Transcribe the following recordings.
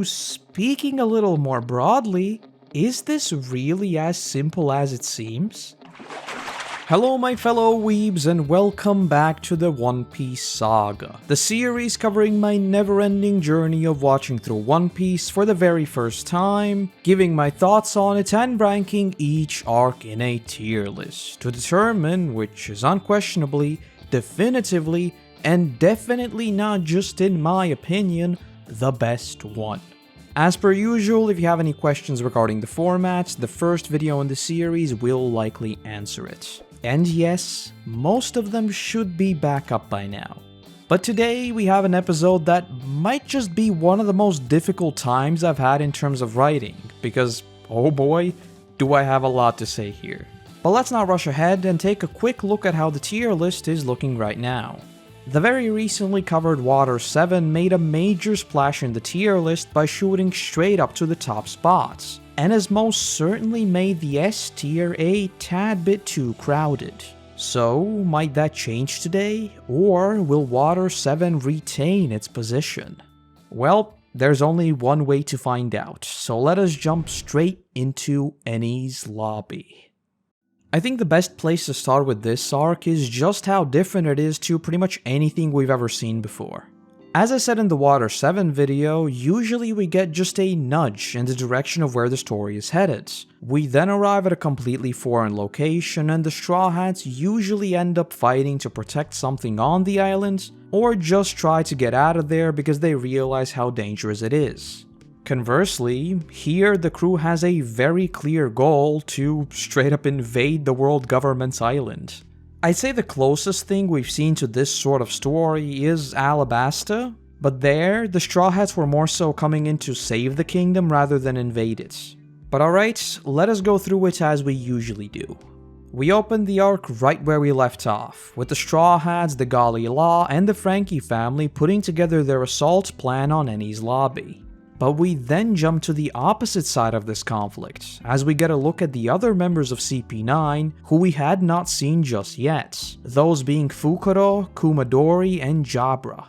speaking a little more broadly, is this really as simple as it seems? Hello my fellow weebs and welcome back to the One Piece saga, the series covering my never-ending journey of watching through One Piece for the very first time, giving my thoughts on it and ranking each arc in a tier list to determine which is unquestionably, definitively, and definitely not just in my opinion, the best one. As per usual, if you have any questions regarding the format, the first video in the series will likely answer it. And yes, most of them should be back up by now. But today we have an episode that might just be one of the most difficult times I've had in terms of writing, because oh boy, do I have a lot to say here. But let's not rush ahead and take a quick look at how the tier list is looking right now. The very recently covered Water 7 made a major splash in the tier list by shooting straight up to the top spots, and has most certainly made the S tier a tad bit too crowded. So, might that change today, or will Water 7 retain its position? Well, there's only one way to find out, so let us jump straight into Enies Lobby. I think the best place to start with this arc is just how different it is to pretty much anything we've ever seen before. As I said in the Water 7 video, usually we get just a nudge in the direction of where the story is headed. We then arrive at a completely foreign location and the Straw Hats usually end up fighting to protect something on the island, or just try to get out of there because they realize how dangerous it is. Conversely, here the crew has a very clear goal to straight up invade the world government's island. I'd say the closest thing we've seen to this sort of story is Alabasta, but there, the Straw Hats were more so coming in to save the kingdom rather than invade it. But alright, let us go through it as we usually do. We open the arc right where we left off, with the Straw Hats, the Gali Law, and the Frankie family putting together their assault plan on Enies Lobby. But we then jump to the opposite side of this conflict, as we get a look at the other members of CP9 who we had not seen just yet, those being Fukuro, Kumadori, and Jabra.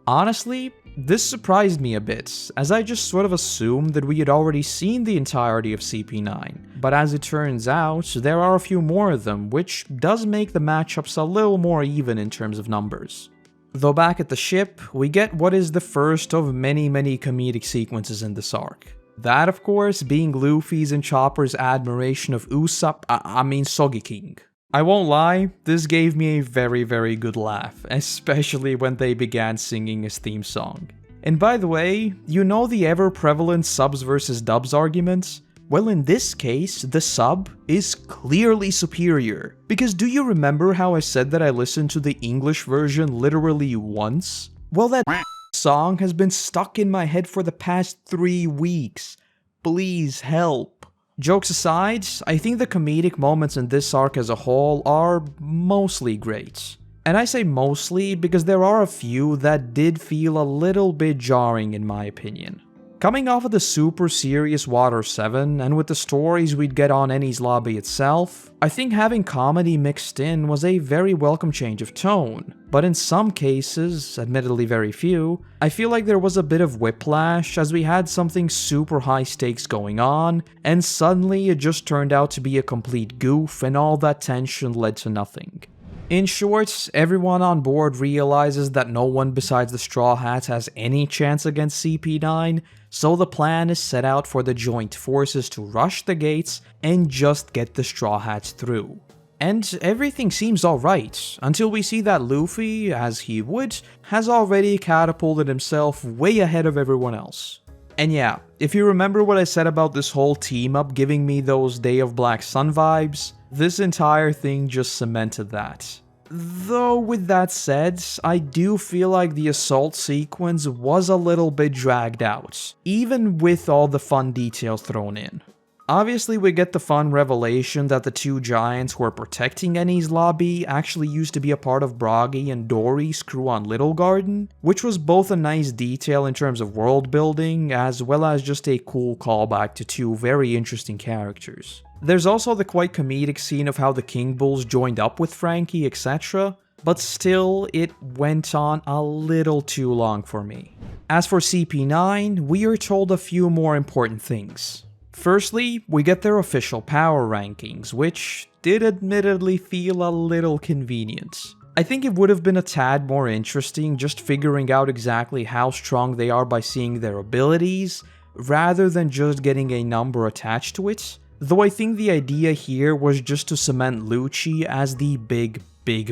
Honestly, this surprised me a bit, as I just sort of assumed that we had already seen the entirety of CP9, but as it turns out, there are a few more of them, which does make the matchups a little more even in terms of numbers. Though back at the ship, we get what is the first of many comedic sequences in this arc. That, of course, being Luffy's and Chopper's admiration of Sogi King. I won't lie, this gave me a very good laugh, especially when they began singing his theme song. And by the way, you know the ever-prevalent subs versus dubs argument? Well, in this case, the sub is clearly superior. Because do you remember how I said that I listened to the English version literally once? Well, that song has been stuck in my head for the past 3 weeks. Please help. Jokes aside, I think the comedic moments in this arc as a whole are mostly great. And I say mostly because there are a few that did feel a little bit jarring in my opinion. Coming off of the super serious Water 7, and with the stories we'd get on Enies Lobby itself, I think having comedy mixed in was a very welcome change of tone. But in some cases, admittedly very few, I feel like there was a bit of whiplash as we had something super high stakes going on, and suddenly it just turned out to be a complete goof and all that tension led to nothing. In short, everyone on board realizes that no one besides the Straw Hats has any chance against CP9, so the plan is set out for the joint forces to rush the gates and just get the Straw Hats through. And everything seems alright, until we see that Luffy, as he would, has already catapulted himself way ahead of everyone else. And yeah, if you remember what I said about this whole team up giving me those Day of Black Sun vibes, this entire thing just cemented that. Though with that said, I do feel like the assault sequence was a little bit dragged out, even with all the fun details thrown in. Obviously we get the fun revelation that the two giants who are protecting Enies Lobby actually used to be a part of Bragi and Dory's crew on Little Garden, which was both a nice detail in terms of world building, as well as just a cool callback to two very interesting characters. There's also the quite comedic scene of how the King Bulls joined up with Frankie, etc., but still, it went on a little too long for me. As for CP9, we are told a few more important things. Firstly, we get their official power rankings, which did admittedly feel a little convenient. I think it would have been a tad more interesting just figuring out exactly how strong they are by seeing their abilities, rather than just getting a number attached to it, though I think the idea here was just to cement Lucci as the big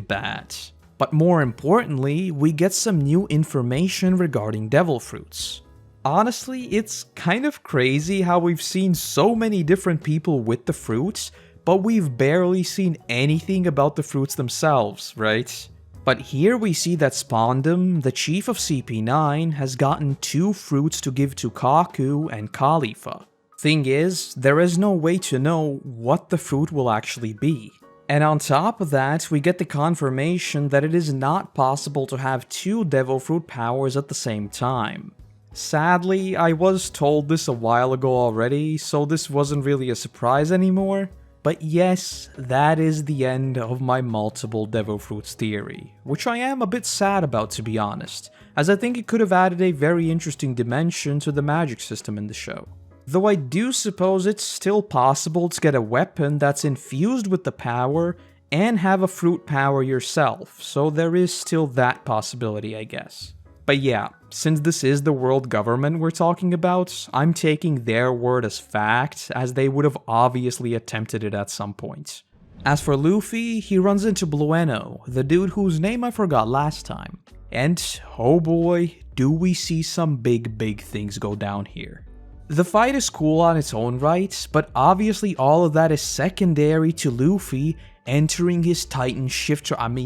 bad. But more importantly, we get some new information regarding devil fruits. Honestly, it's kind of crazy how we've seen so many different people with the fruits, but we've barely seen anything about the fruits themselves, right? But here we see that Spondum, the chief of CP9, has gotten 2 fruits to give to Kaku and Khalifa. Thing is, there is no way to know what the fruit will actually be. And on top of that, we get the confirmation that it is not possible to have 2 devil fruit powers at the same time. Sadly, I was told this a while ago already, so this wasn't really a surprise anymore. But yes, that is the end of my multiple devil fruits theory, which I am a bit sad about, to be honest, as I think it could have added a very interesting dimension to the magic system in the show. Though I do suppose it's still possible to get a weapon that's infused with the power and have a fruit power yourself, so there is still that possibility, I guess. But yeah, since this is the world government we're talking about, I'm taking their word as fact, as they would have obviously attempted it at some point. As for Luffy, he runs into Blueno, the dude whose name I forgot last time. And oh boy, do we see some big things go down here. The fight is cool on its own right, but obviously all of that is secondary to Luffy entering his Titan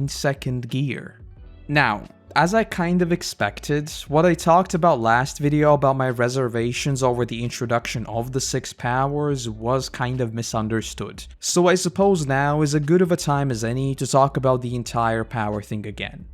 second gear. Now, as I kind of expected, what I talked about last video about my reservations over the introduction of the 6 powers was kind of misunderstood, so I suppose now is as good of a time as any to talk about the entire power thing again.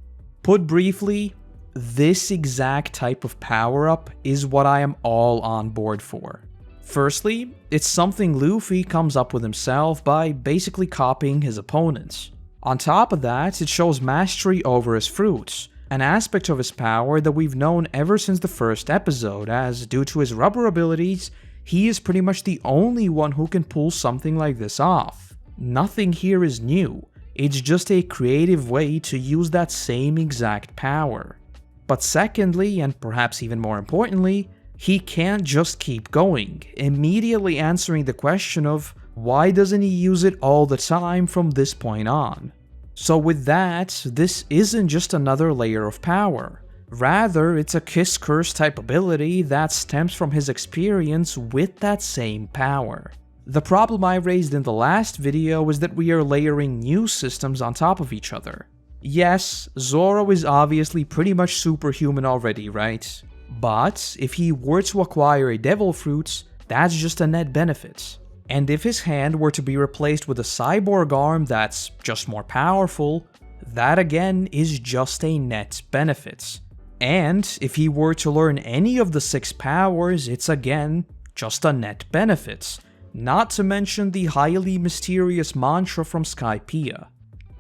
Put briefly, this exact type of power-up is what I am all on board for. Firstly, it's something Luffy comes up with himself by basically copying his opponents. On top of that, it shows mastery over his fruits, an aspect of his power that we've known ever since the first episode, as due to his rubber abilities, he is pretty much the only one who can pull something like this off. Nothing here is new, it's just a creative way to use that same exact power. But secondly, and perhaps even more importantly, he can't just keep going, immediately answering the question of why doesn't he use it all the time from this point on. So with that, this isn't just another layer of power. Rather, it's a Kiss Curse type ability that stems from his experience with that same power. The problem I raised in the last video is that we are layering new systems on top of each other. Yes, Zoro is obviously pretty much superhuman already, right? But if he were to acquire a devil fruit, that's just a net benefit. And if his hand were to be replaced with a cyborg arm that's just more powerful, that again is just a net benefit. And if he were to learn any of the 6 powers, it's again just a net benefit. Not to mention the highly mysterious mantra from Skypiea.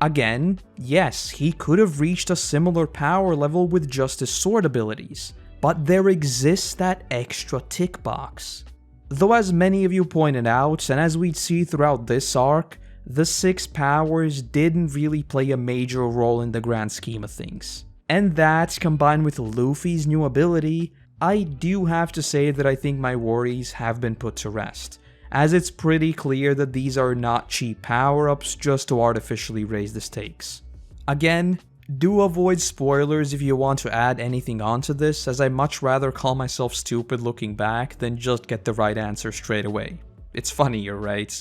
Again, yes, he could have reached a similar power level with just his sword abilities, but there exists that extra tick box. Though as many of you pointed out, and as we'd see throughout this arc, the 6 powers didn't really play a major role in the grand scheme of things. And that, combined with Luffy's new ability, I do have to say that I think my worries have been put to rest, as it's pretty clear that these are not cheap power-ups just to artificially raise the stakes. Again, do avoid spoilers if you want to add anything onto this, as I much rather call myself stupid looking back than just get the right answer straight away. It's funnier, right?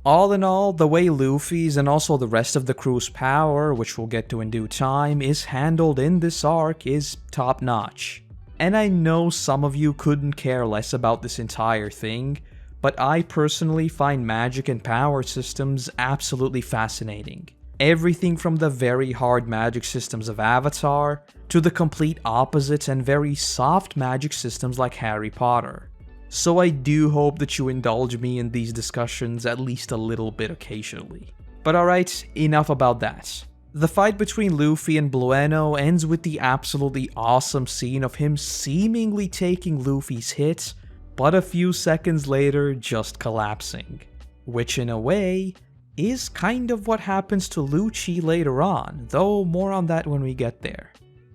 All in all, the way Luffy's and also the rest of the crew's power, which we'll get to in due time, is handled in this arc is top notch. And I know some of you couldn't care less about this entire thing, but I personally find magic and power systems absolutely fascinating. Everything from the very hard magic systems of Avatar, to the complete opposite and very soft magic systems like Harry Potter. So I do hope that you indulge me in these discussions at least a little bit occasionally. But alright, enough about that. The fight between Luffy and Blueno ends with the absolutely awesome scene of him seemingly taking Luffy's hit, but a few seconds later just collapsing. Which in a way, is kind of what happens to Lucci later on, though more on that when we get there.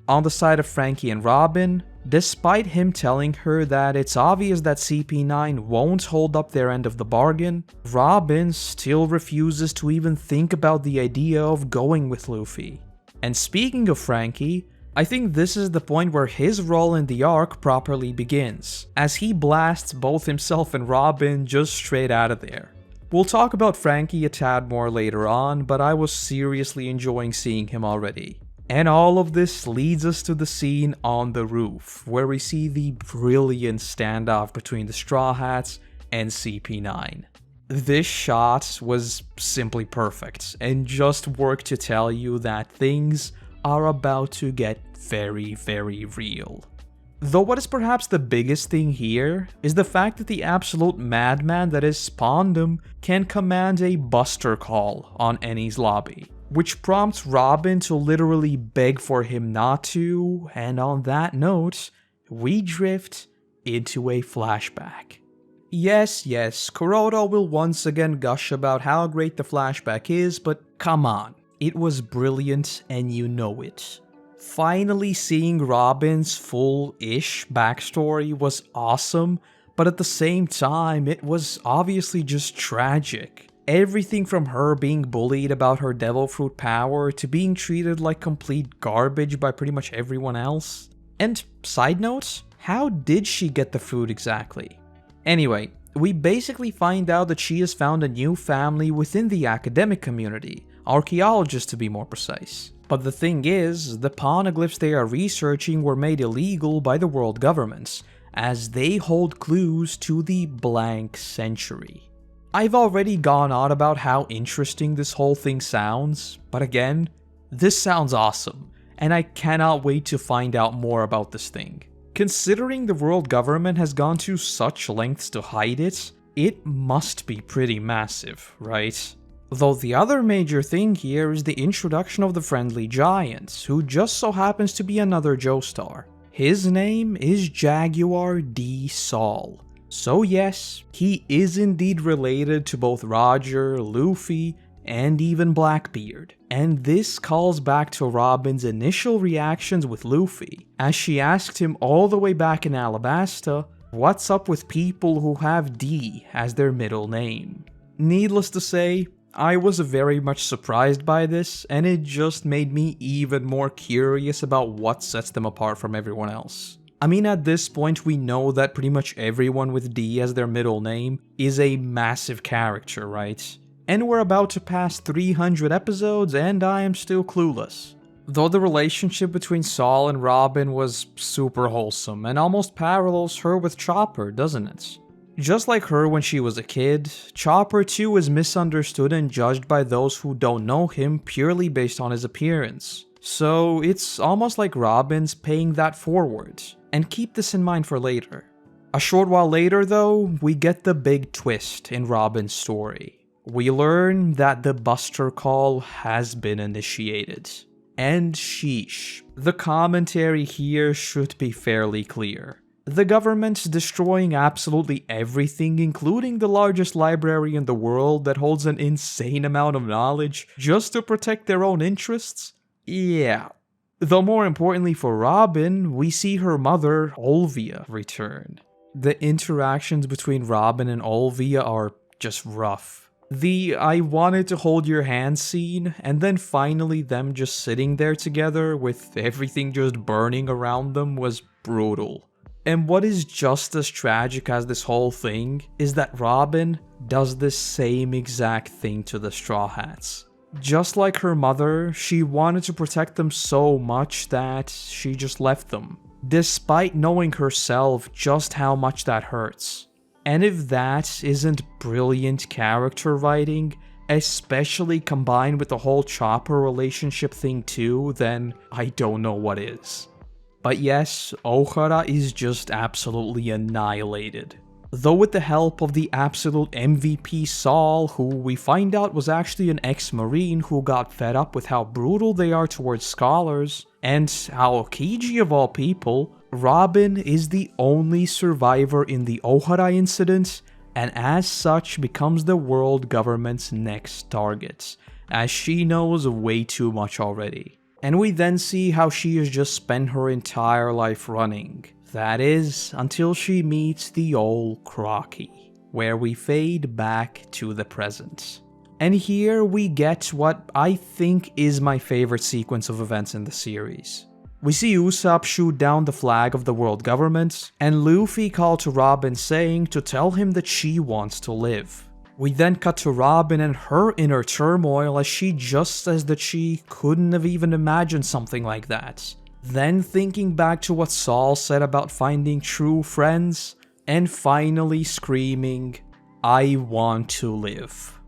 On the side of Frankie and Robin, despite him telling her that it's obvious that CP9 won't hold up their end of the bargain, Robin still refuses to even think about the idea of going with Luffy. And speaking of Frankie, I think this is the point where his role in the arc properly begins, as he blasts both himself and Robin just straight out of there. We'll talk about Frankie a tad more later on, but I was seriously enjoying seeing him already. And all of this leads us to the scene on the roof, where we see the brilliant standoff between the Straw Hats and CP9. This shot was simply perfect, and just worked to tell you that things are about to get very, very real. Though what is perhaps the biggest thing here is the fact that the absolute madman that is Spondum can command a buster call on Enies Lobby, which prompts Robin to literally beg for him not to, and on that note, we drift into a flashback. Yes, Koroto will once again gush about how great the flashback is, but come on, it was brilliant and you know it. Finally seeing Robin's full-ish backstory was awesome, but at the same time, it was obviously just tragic. Everything from her being bullied about her devil fruit power to being treated like complete garbage by pretty much everyone else. And side note, how did she get the fruit exactly? Anyway, we basically find out that she has found a new family within the academic community, archaeologists to be more precise. But the thing is, the poneglyphs they are researching were made illegal by the world governments, as they hold clues to the blank century. I've already gone on about how interesting this whole thing sounds, but again, this sounds awesome, and I cannot wait to find out more about this thing. Considering the world government has gone to such lengths to hide it, it must be pretty massive, right? Though the other major thing here is the introduction of the friendly giant, who just so happens to be another Joestar. His name is Jaguar D. Saul. So yes, he is indeed related to both Roger, Luffy, and even Blackbeard. And this calls back to Robin's initial reactions with Luffy, as she asked him all the way back in Alabasta, what's up with people who have D as their middle name? Needless to say, I was very much surprised by this, and it just made me even more curious about what sets them apart from everyone else. I mean, at this point we know that pretty much everyone with D as their middle name is a massive character, right? And we're about to pass 300 episodes and I am still clueless. Though the relationship between Saul and Robin was super wholesome and almost parallels her with Chopper, doesn't it? Just like her when she was a kid, Chopper too is misunderstood and judged by those who don't know him purely based on his appearance. So it's almost like Robin's paying that forward, and keep this in mind for later. A short while later though, we get the big twist in Robin's story. We learn that the Buster Call has been initiated. And sheesh, the commentary here should be fairly clear. The government's destroying absolutely everything, including the largest library in the world that holds an insane amount of knowledge, just to protect their own interests? Yeah. Though more importantly for Robin, we see her mother, Olvia, return. The interactions between Robin and Olvia are just rough. The I wanted to hold your hand scene, and then finally them just sitting there together with everything just burning around them was brutal. And what is just as tragic as this whole thing is that Robin does the same exact thing to the Straw Hats. Just like her mother, she wanted to protect them so much that she just left them, despite knowing herself just how much that hurts. And if that isn't brilliant character writing, especially combined with the whole Chopper relationship thing too, then I don't know what is. But yes, Ohara is just absolutely annihilated. though with the help of the absolute MVP Saul, who we find out was actually an ex-marine who got fed up with how brutal they are towards scholars, and how Kiji of all people, Robin is the only survivor in the Ohara incident, and as such becomes the world government's next target, as she knows way too much already. And we then see how she has just spent her entire life running. That is, until she meets the old Crocky, where we fade back to the present. And here we get what I think is my favorite sequence of events in the series. We see Usopp shoot down the flag of the world government, and Luffy call to Robin saying to tell him that she wants to live. We then cut to Robin and her inner turmoil as she just says that she couldn't have even imagined something like that. Then thinking back to what Saul said about finding true friends, and finally screaming, "I want to live."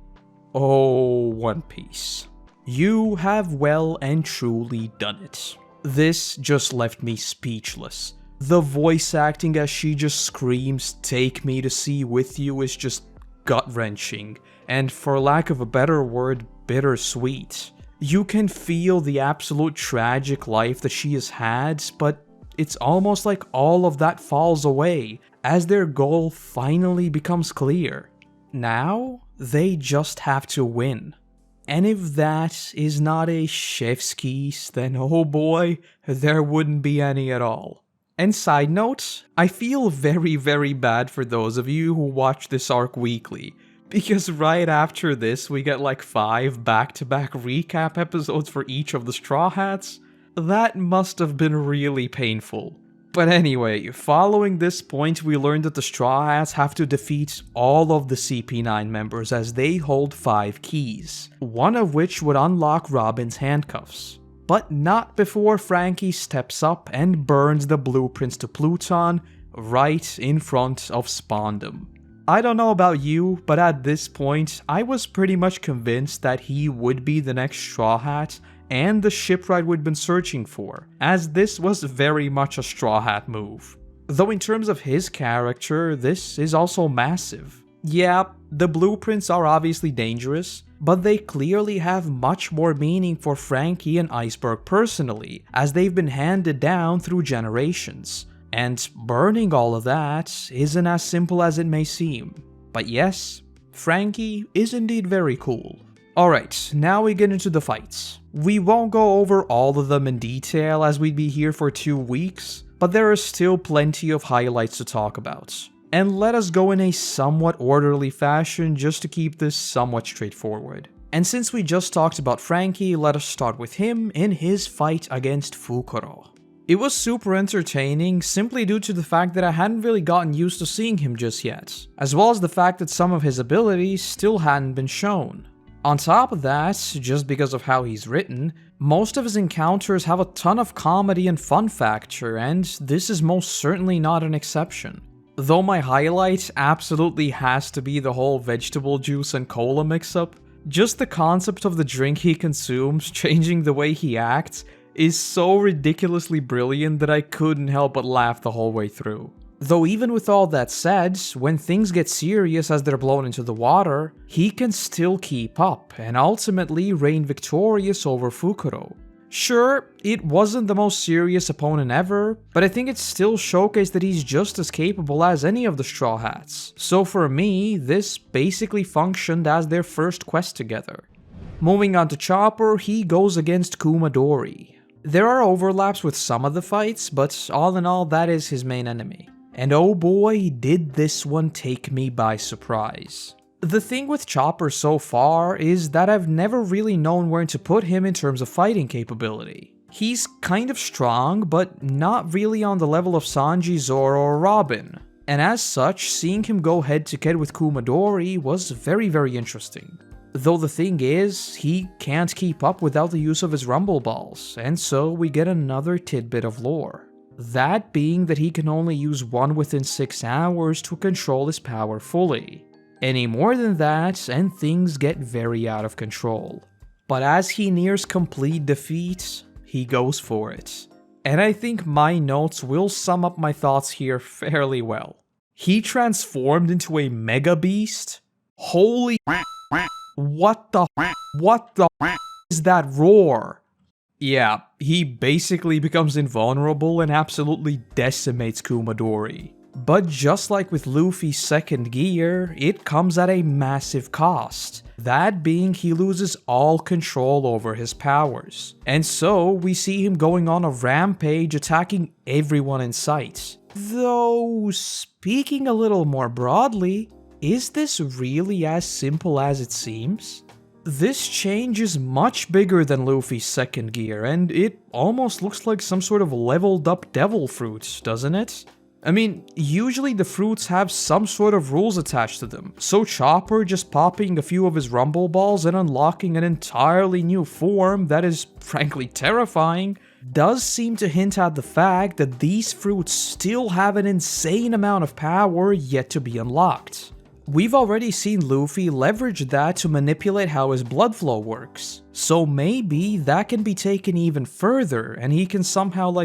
Oh, One Piece. You have well and truly done it. This just left me speechless. The voice acting as she just screams, "Take me to sea with you," is just gut-wrenching, and for lack of a better word, bittersweet. You can feel the absolute tragic life that she has had, but it's almost like all of that falls away as their goal finally becomes clear. Now, they just have to win. And if that is not a chef's kiss, then oh boy, there wouldn't be any at all. And side note, I feel very bad for those of you who watch this arc weekly, because right after this we get like 5 back-to-back recap episodes for each of the Straw Hats. That must have been really painful. But anyway, following this point we learned that the Straw Hats have to defeat all of the CP9 members as they hold 5 keys, one of which would unlock Robin's handcuffs. But not before Frankie steps up and burns the blueprints to Pluton right in front of Spondum. I don't know about you, but at this point, I was pretty much convinced that he would be the next Straw Hat and the shipwright we'd been searching for, as this was very much a Straw Hat move. Though in terms of his character, this is also massive. Yeah, the blueprints are obviously dangerous, but they clearly have much more meaning for Frankie and Iceberg personally, as they've been handed down through generations. And burning all of that isn't as simple as it may seem. But yes, Frankie is indeed very cool. Alright, now we get into the fights. We won't go over all of them in detail as we'd be here for 2 weeks, but there are still plenty of highlights to talk about. And let us go in a somewhat orderly fashion just to keep this somewhat straightforward. And since we just talked about Frankie, let us start with him in his fight against Fukuro. It was super entertaining simply due to the fact that I hadn't really gotten used to seeing him just yet, as well as the fact that some of his abilities still hadn't been shown. On top of that, just because of how he's written, most of his encounters have a ton of comedy and fun factor, and this is most certainly not an exception. Though my highlight absolutely has to be the whole vegetable juice and cola mix-up, just the concept of the drink he consumes changing the way he acts is so ridiculously brilliant that I couldn't help but laugh the whole way through. Though even with all that said, when things get serious as they're blown into the water, he can still keep up and ultimately reign victorious over Fukuro. Sure, it wasn't the most serious opponent ever, but I think it still showcased that he's just as capable as any of the Straw Hats. So for me, this basically functioned as their first quest together. Moving on to Chopper, he goes against Kumadori. There are overlaps with some of the fights, but all in all, that is his main enemy. And oh boy, did this one take me by surprise. The thing with Chopper so far is that I've never really known where to put him in terms of fighting capability. He's kind of strong, but not really on the level of Sanji, Zoro, or Robin. And as such, seeing him go head to head with Kumadori was very interesting. Though the thing is, he can't keep up without the use of his Rumble Balls, and so we get another tidbit of lore. That being that he can only use one within 6 hours to control his power fully. Any more than that, and things get very out of control. But as he nears complete defeat, he goes for it. And I think my notes will sum up my thoughts here fairly well. He transformed into a mega beast? Holy what the is that roar? Yeah, he basically becomes invulnerable and absolutely decimates Kumadori. But just like with Luffy's second gear, it comes at a massive cost. That being he loses all control over his powers. And so we see him going on a rampage attacking everyone in sight. Though, speaking a little more broadly, is this really as simple as it seems? This change is much bigger than Luffy's second gear, and it almost looks like some sort of leveled up devil fruit, doesn't it? I mean, usually the fruits have some sort of rules attached to them, so Chopper just popping a few of his rumble balls and unlocking an entirely new form that is frankly terrifying does seem to hint at the fact that these fruits still have an insane amount of power yet to be unlocked. We've already seen Luffy leverage that to manipulate how his blood flow works, so maybe that can be taken even further and he can somehow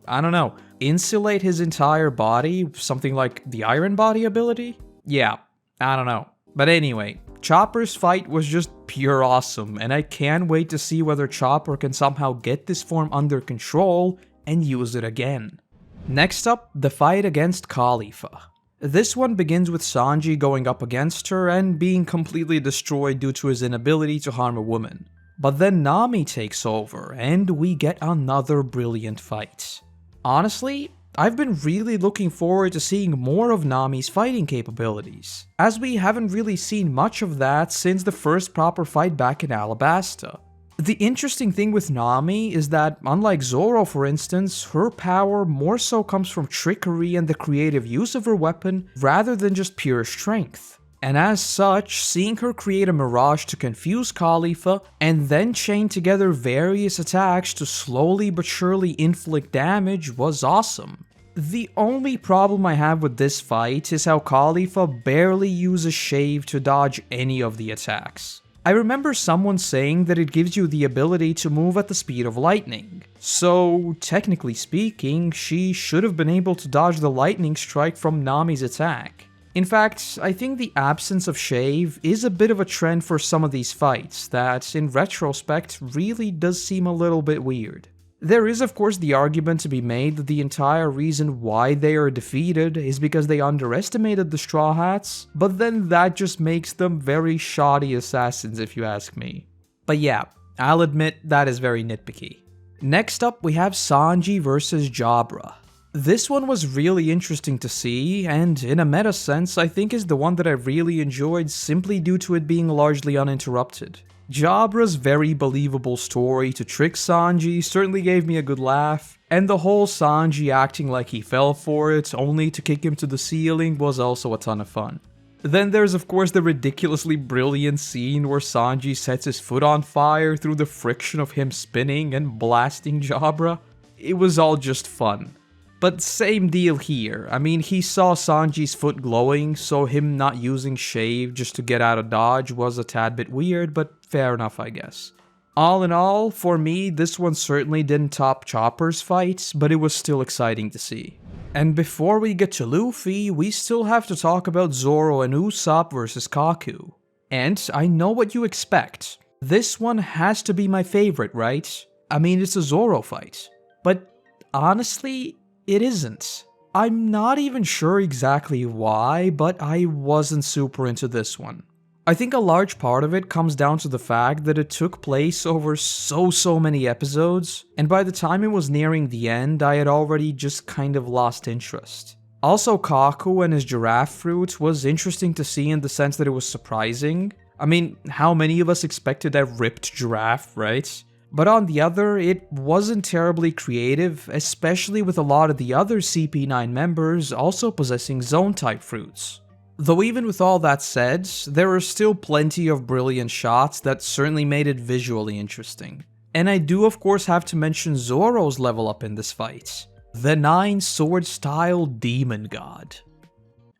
I don't know, insulate his entire body, something like the Iron Body ability? Yeah, I don't know. But anyway, Chopper's fight was just pure awesome, and I can't wait to see whether Chopper can somehow get this form under control and use it again. Next up, the fight against Khalifa. This one begins with Sanji going up against her and being completely destroyed due to his inability to harm a woman. But then Nami takes over, and we get another brilliant fight. Honestly, I've been really looking forward to seeing more of Nami's fighting capabilities, as we haven't really seen much of that since the first proper fight back in Alabasta. The interesting thing with Nami is that, unlike Zoro for instance, her power more so comes from trickery and the creative use of her weapon rather than just pure strength. And as such, seeing her create a mirage to confuse Khalifa and then chain together various attacks to slowly but surely inflict damage was awesome. The only problem I have with this fight is how Khalifa barely uses Shave to dodge any of the attacks. I remember someone saying that it gives you the ability to move at the speed of lightning. So, technically speaking, she should have been able to dodge the lightning strike from Nami's attack. In fact, I think the absence of Shave is a bit of a trend for some of these fights that, in retrospect, really does seem a little bit weird. There is of course the argument to be made that the entire reason why they are defeated is because they underestimated the Straw Hats, but then that just makes them very shoddy assassins if you ask me. But yeah, I'll admit that is very nitpicky. Next up we have Sanji versus Jabra. This one was really interesting to see, and in a meta sense I think is the one that I really enjoyed simply due to it being largely uninterrupted. Jabra's very believable story to trick Sanji certainly gave me a good laugh, and the whole Sanji acting like he fell for it only to kick him to the ceiling was also a ton of fun. Then there's of course the ridiculously brilliant scene where Sanji sets his foot on fire through the friction of him spinning and blasting Jabra. It was all just fun. But same deal here. I mean, he saw Sanji's foot glowing, so him not using Shave just to get out of dodge was a tad bit weird, but fair enough I guess. All in all, for me, this one certainly didn't top Chopper's fights, but it was still exciting to see. And before we get to Luffy, we still have to talk about Zoro and Usopp versus Kaku. And I know what you expect. This one has to be my favorite, right? I mean, it's a Zoro fight. But honestly, it isn't. I'm not even sure exactly why, but I wasn't super into this one. I think a large part of it comes down to the fact that it took place over so many episodes, and by the time it was nearing the end, I had already just kind of lost interest. Also, Kaku and his giraffe fruit was interesting to see in the sense that it was surprising. I mean, how many of us expected a ripped giraffe, right? But on the other, it wasn't terribly creative, especially with a lot of the other CP9 members also possessing zone-type fruits. Though even with all that said, there are still plenty of brilliant shots that certainly made it visually interesting. And I do of course have to mention Zoro's level up in this fight. The 9-sword-style Demon God.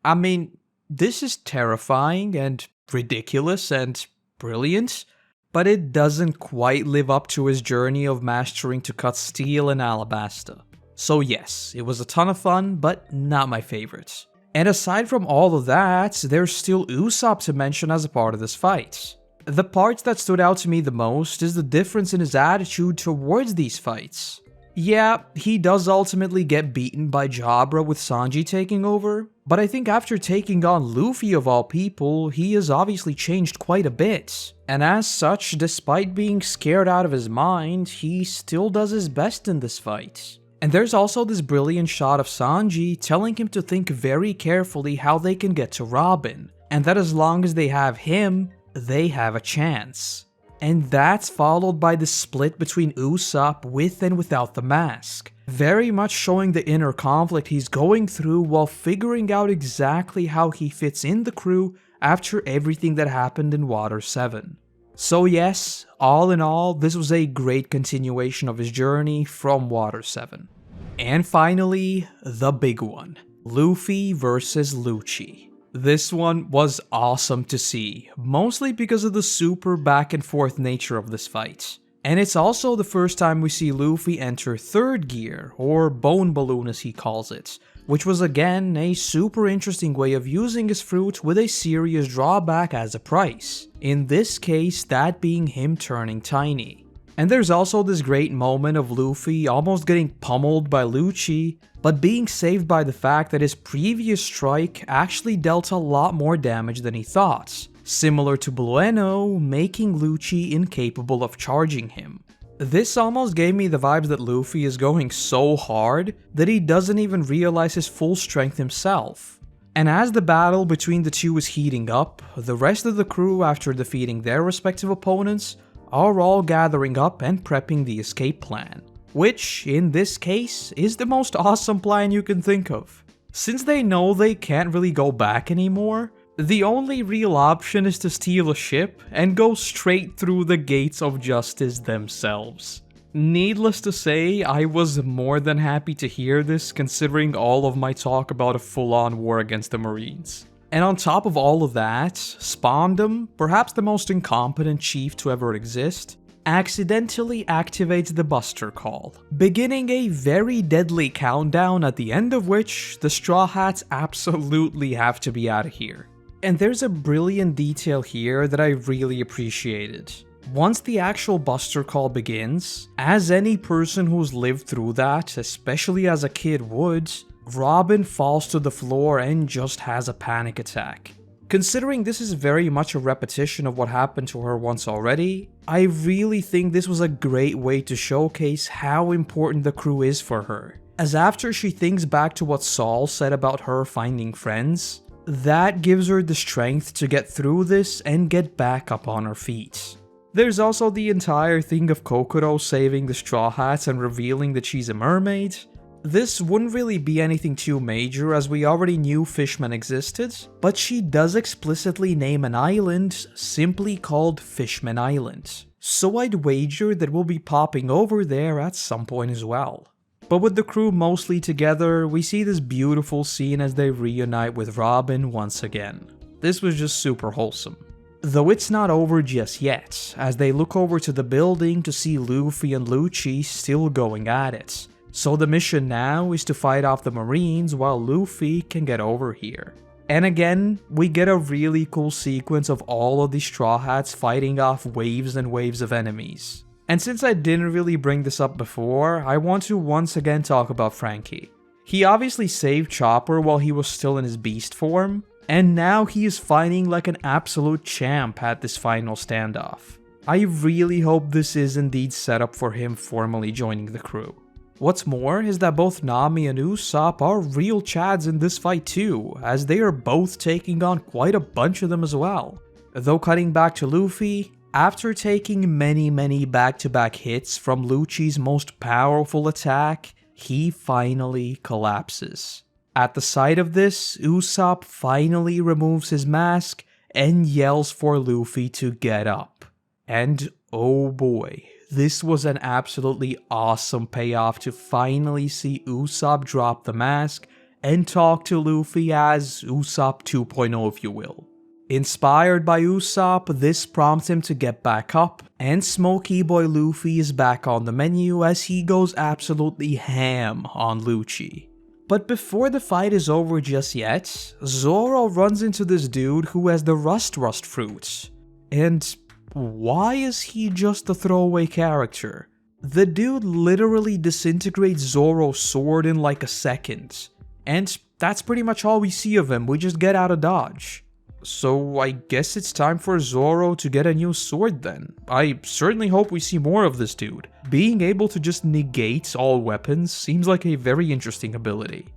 I mean, this is terrifying and ridiculous and brilliant, but it doesn't quite live up to his journey of mastering to cut steel in Alabasta. So yes, it was a ton of fun, but not my favorite. And aside from all of that, there's still Usopp to mention as a part of this fight. The part that stood out to me the most is the difference in his attitude towards these fights. Yeah, he does ultimately get beaten by Jabra with Sanji taking over, but I think after taking on Luffy of all people, he has obviously changed quite a bit. And as such, despite being scared out of his mind, he still does his best in this fight. And there's also this brilliant shot of Sanji telling him to think very carefully how they can get to Robin, and that as long as they have him, they have a chance. And that's followed by the split between Usopp with and without the mask, very much showing the inner conflict he's going through while figuring out exactly how he fits in the crew after everything that happened in Water 7. So yes, all in all, this was a great continuation of his journey from Water 7. And finally, the big one, Luffy versus Lucci. This one was awesome to see, mostly because of the super back and forth nature of this fight. And it's also the first time we see Luffy enter third gear, or bone balloon as he calls it, which was again a super interesting way of using his fruit with a serious drawback as a price, in this case that being him turning tiny. And there's also this great moment of Luffy almost getting pummeled by Lucci, but being saved by the fact that his previous strike actually dealt a lot more damage than he thought, similar to Blueno making Lucci incapable of charging him. This almost gave me the vibes that Luffy is going so hard that he doesn't even realize his full strength himself. And as the battle between the two is heating up, the rest of the crew, after defeating their respective opponents, are all gathering up and prepping the escape plan, which, in this case, is the most awesome plan you can think of. Since they know they can't really go back anymore, the only real option is to steal a ship and go straight through the gates of justice themselves. Needless to say, I was more than happy to hear this considering all of my talk about a full-on war against the Marines. And on top of all of that, Spondum, perhaps the most incompetent chief to ever exist, accidentally activates the Buster Call, beginning a very deadly countdown at the end of which the Straw Hats absolutely have to be out of here. And there's a brilliant detail here that I really appreciated. Once the actual Buster Call begins, as any person who's lived through that, especially as a kid would, Robin falls to the floor and just has a panic attack. Considering this is very much a repetition of what happened to her once already, I really think this was a great way to showcase how important the crew is for her. As after she thinks back to what Saul said about her finding friends, that gives her the strength to get through this and get back up on her feet. There's also the entire thing of Kokoro saving the Straw Hats and revealing that she's a mermaid. This wouldn't really be anything too major as we already knew fishmen existed, but she does explicitly name an island simply called Fishman Island. So I'd wager that we'll be popping over there at some point as well. But with the crew mostly together, we see this beautiful scene as they reunite with Robin once again. This was just super wholesome. Though it's not over just yet, as they look over to the building to see Luffy and Lucci still going at it. So the mission now is to fight off the Marines while Luffy can get over here. And again, we get a really cool sequence of all of the Straw Hats fighting off waves and waves of enemies. And since I didn't really bring this up before, I want to once again talk about Frankie. He obviously saved Chopper while he was still in his beast form, and now he is fighting like an absolute champ at this final standoff. I really hope this is indeed set up for him formally joining the crew. What's more is that both Nami and Usopp are real Chads in this fight too, as they are both taking on quite a bunch of them as well. Though cutting back to Luffy, after taking many back-to-back hits from Lucci's most powerful attack, he finally collapses. At the sight of this, Usopp finally removes his mask and yells for Luffy to get up. And oh boy, this was an absolutely awesome payoff to finally see Usopp drop the mask and talk to Luffy as Usopp 2.0 if you will. Inspired by Usopp, this prompts him to get back up, and Smokey Boy Luffy is back on the menu as he goes absolutely ham on Lucci. But before the fight is over just yet, Zoro runs into this dude who has the Rust fruit. And why is he just a throwaway character? The dude literally disintegrates Zoro's sword in like a second. And that's pretty much all we see of him, we just get out of dodge. So I guess it's time for Zoro to get a new sword then. I certainly hope we see more of this dude. Being able to just negate all weapons seems like a very interesting ability.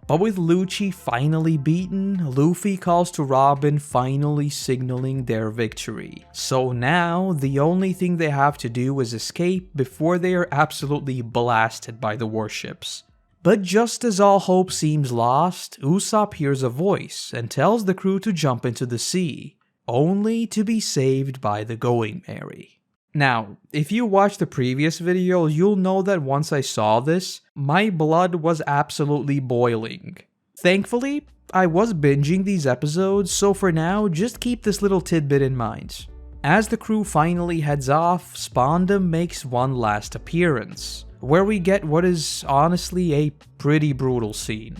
But with Lucci finally beaten, Luffy calls to Robin, finally signaling their victory. So now, the only thing they have to do is escape before they are absolutely blasted by the warships. But just as all hope seems lost, Usopp hears a voice and tells the crew to jump into the sea, only to be saved by the Going Merry. Now, if you watched the previous video, you'll know that once I saw this, my blood was absolutely boiling. Thankfully, I was binging these episodes, so for now, just keep this little tidbit in mind. As the crew finally heads off, Spondum makes one last appearance, where we get what is honestly a pretty brutal scene.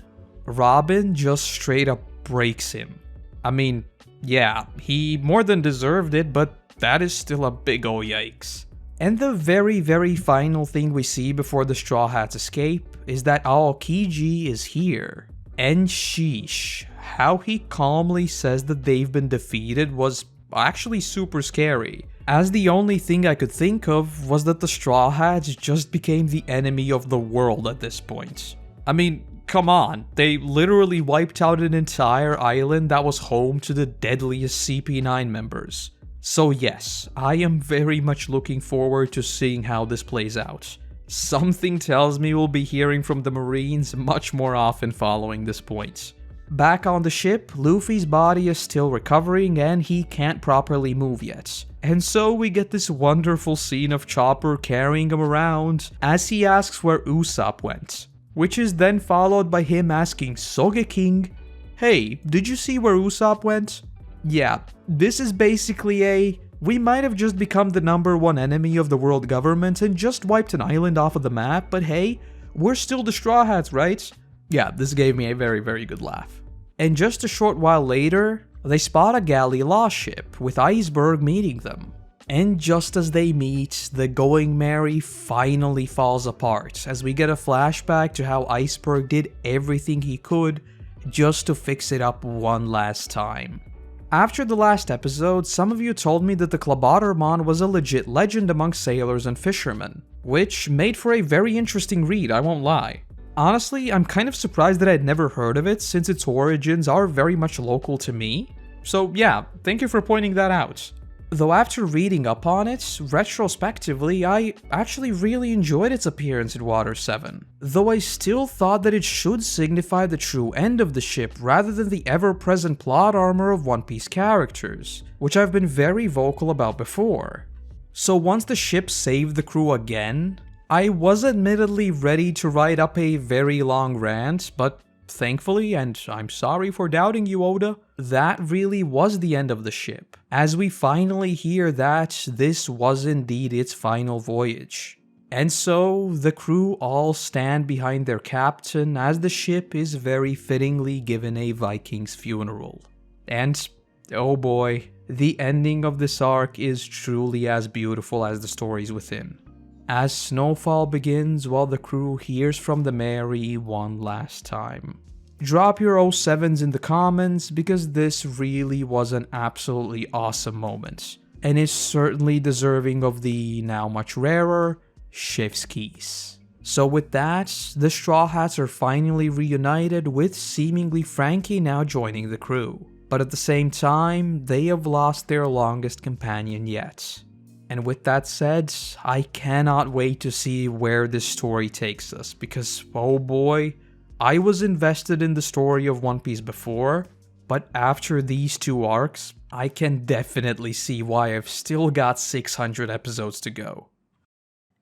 Robin just straight up breaks him. I mean, yeah, he more than deserved it, but that is still a big ol' yikes. And the very final thing we see before the Straw Hats escape is that Aokiji is here. And sheesh, how he calmly says that they've been defeated was actually super scary, as the only thing I could think of was that the Straw Hats just became the enemy of the world at this point. I mean, come on, they literally wiped out an entire island that was home to the deadliest CP9 members. So yes, I am very much looking forward to seeing how this plays out. Something tells me we'll be hearing from the Marines much more often following this point. Back on the ship, Luffy's body is still recovering and he can't properly move yet. And so we get this wonderful scene of Chopper carrying him around as he asks where Usopp went, which is then followed by him asking Sogeking, "Hey, did you see where Usopp went?" Yeah, this is basically we might have just become the #1 enemy of the world government and just wiped an island off of the map, but hey, we're still the Straw Hats, right? Yeah, this gave me a very good laugh. And just a short while later, they spot a galley law ship, with Iceberg meeting them. And just as they meet, the Going Merry finally falls apart, as we get a flashback to how Iceberg did everything he could just to fix it up one last time. After the last episode, some of you told me that the Klabautermon was a legit legend among sailors and fishermen, which made for a very interesting read, I won't lie. Honestly, I'm kind of surprised that I'd never heard of it, since its origins are very much local to me. So yeah, thank you for pointing that out. Though after reading up on it, retrospectively, I actually really enjoyed its appearance in Water 7. Though I still thought that it should signify the true end of the ship rather than the ever-present plot armor of One Piece characters, which I've been very vocal about before. So once the ship saved the crew again, I was admittedly ready to write up a very long rant, but thankfully, and I'm sorry for doubting you, Oda, that really was the end of the ship, as we finally hear that this was indeed its final voyage. And so, the crew all stand behind their captain as the ship is very fittingly given a Viking's funeral. And, oh boy, the ending of this arc is truly as beautiful as the stories within, as snowfall begins while the crew hears from the Merry one last time. Drop your 07s in the comments, because this really was an absolutely awesome moment, and is certainly deserving of the now much rarer Chef's Kiss. So with that, the Straw Hats are finally reunited, with seemingly Frankie now joining the crew. But at the same time, they have lost their longest companion yet. And with that said, I cannot wait to see where this story takes us, because oh boy, I was invested in the story of One Piece before, but after these two arcs, I can definitely see why I've still got 600 episodes to go.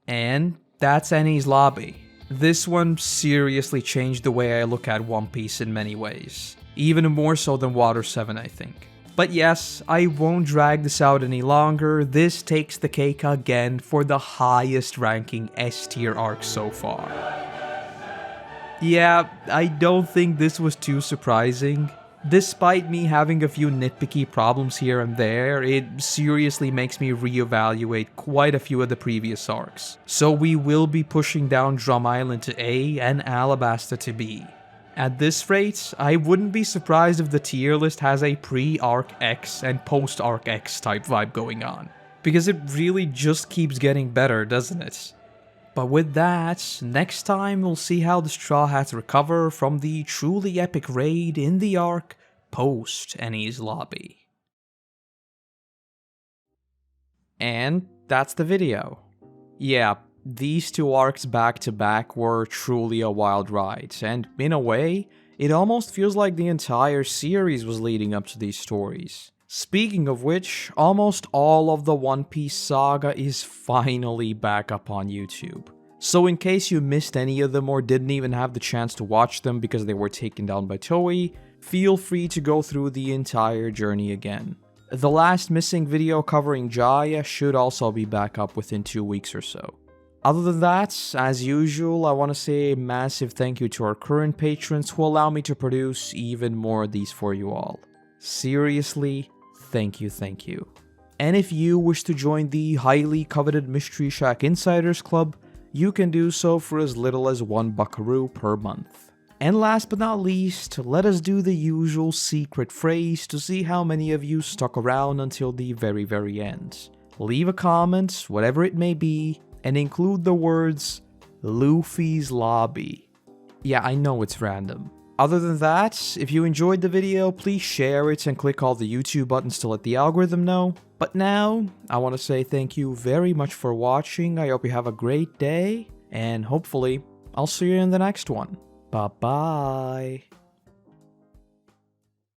And that's Enies Lobby. This one seriously changed the way I look at One Piece in many ways, even more so than Water 7, I think. But yes, I won't drag this out any longer. This takes the cake again for the highest ranking S tier arc so far. Yeah, I don't think this was too surprising. Despite me having a few nitpicky problems here and there, it seriously makes me reevaluate quite a few of the previous arcs. So we will be pushing down Drum Island to A and Alabasta to B. At this rate, I wouldn't be surprised if the tier list has a pre-Arc X and post-Arc X type vibe going on. Because it really just keeps getting better, doesn't it? But with that, next time we'll see how the Straw Hats recover from the truly epic raid in the arc post Enies Lobby. And that's the video. Yeah, these two arcs back to back were truly a wild ride, and in a way, it almost feels like the entire series was leading up to these stories. Speaking of which, almost all of the One Piece saga is finally back up on YouTube. So in case you missed any of them or didn't even have the chance to watch them because they were taken down by Toei, feel free to go through the entire journey again. The last missing video covering Jaya should also be back up within 2 weeks or so. Other than that, as usual, I want to say a massive thank you to our current patrons who allow me to produce even more of these for you all. Seriously, thank you. And if you wish to join the highly coveted Mystery Shack Insiders Club, you can do so for as little as 1 buckaroo per month. And last but not least, let us do the usual secret phrase to see how many of you stuck around until the very end. Leave a comment, whatever it may be, and include the words, Luffy's Lobby. Yeah, I know it's random. Other than that, if you enjoyed the video, please share it and click all the YouTube buttons to let the algorithm know. But now, I want to say thank you very much for watching, I hope you have a great day, and hopefully, I'll see you in the next one. Bye-bye.